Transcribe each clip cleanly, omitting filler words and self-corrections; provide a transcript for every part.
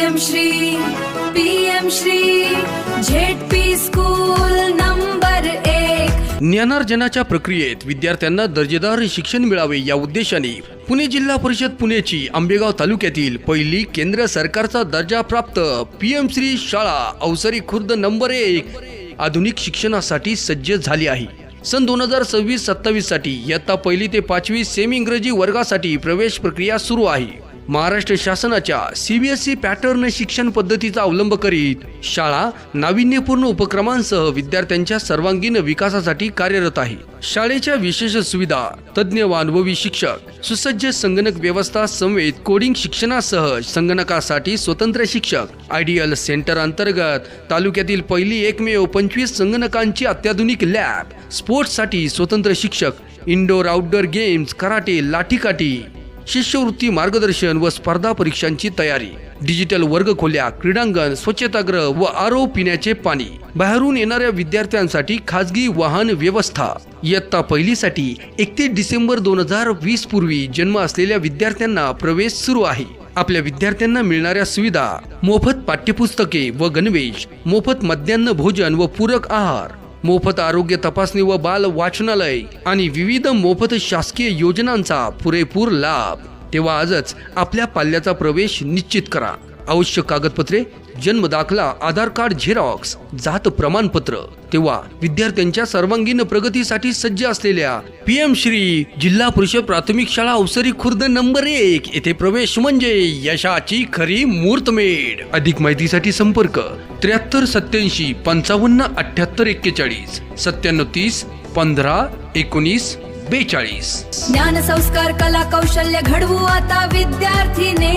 PM Shri ZP school number 1। ज्ञानार्जनाच्या प्रक्रियेत विद्यार्थ्यांना दर्जेदार शिक्षण मिळावे या उद्देशाने पुणे जिल्हा परिषद पुणेची आंबेगाव तालुक्यातील पहिली केंद्र सरकारचा दर्जा प्राप्त पीएम श्री शाळा अवसरी खुर्द नंबर 1 आधुनिक शिक्षणासाठी सज्ज झाली आहे। सन 2026-27 साठी इयत्ता 1ली ते 5वी सेमी इंग्रजी वर्गासाठी प्रवेश प्रक्रिया सुरू आहे। महाराष्ट्र शासनाच्या CBSE पॅटर्न शिक्षण पद्धतीचा अवलंब करीत शाळा नाविन्यपूर्ण उपक्रमांसह विद्यार्थ्यांच्या सर्वांगीण विकासासाठी कार्यरत आहे। शाळेच्या विशेष सुविधा, तज्ञ व अनुभवी शिक्षक, सुसज्ज संगणक व्यवस्था समेत कोडिंग शिक्षणासह संगणकासाठी स्वतंत्र शिक्षक, आयडियल सेंटर अंतर्गत तालुक्यातील पहिली एकमेव 25 संगणकांची अत्याधुनिक लॅब, स्पोर्ट्ससाठी स्वतंत्र शिक्षक, इंडोर आउटडोर गेम्स, कराटे, लाठीकाठी, शिष्यवृत्ती मार्गदर्शन व स्पर्धा परीक्षांची तयारी, डिजिटल वर्गखोल्या, क्रीडांगण, स्वच्छतागृह व आरो पिण्याचे पाणी, बाहेरून येणाऱ्या विद्यार्थ्यांसाठी खाजगी वाहन व्यवस्था। इयत्ता 1लीसाठी 31 डिसेंबर 2020 पूर्वी जन्म असलेल्या विद्यार्थ्यांना प्रवेश सुरू आहे। आपल्या विद्यार्थ्यांना मिळणाऱ्या सुविधा: मोफत पाठ्यपुस्तके व गणवेश, मोफत मध्यान्ह भोजन व पूरक आहार, मोफत आरोग्य तपासणी व बाल वाचनालय आणि विविध मोफत शासकीय योजनांचा पुरेपूर लाभ। तेव्हा आजच आपल्या पाल्याचा प्रवेश निश्चित करा। आवश्यक कागदपत्रे: जन्म दाखला, आधार कार्ड झेरॉक्स, जात प्रमाणपत्र। तेव्हा विद्यार्थ्यांच्या सर्वांगीण प्रगतीसाठी सज्ज असलेल्या पीएम श्री जिल्हा परिषद प्राथमिक शाळा अवसरी खुर्द नंबर 1 येथे प्रवेश म्हणजे यशाची खरी मुहूर्तमेढ। अधिक माहितीसाठी संपर्क 73 87 55 78 41 97 30 15 19 42। ज्ञान संस्कार कला कौशल्य घडवू आता विद्यार्थीने।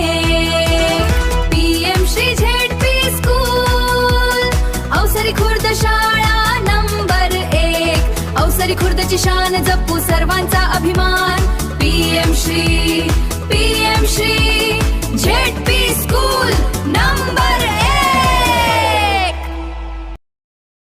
PM Shri ZP school Avasari Khurd शाळा नंबर 1। अवसरी खुर्दची शान जपू सर्वांचा अभिमान। PM Shri ZP school number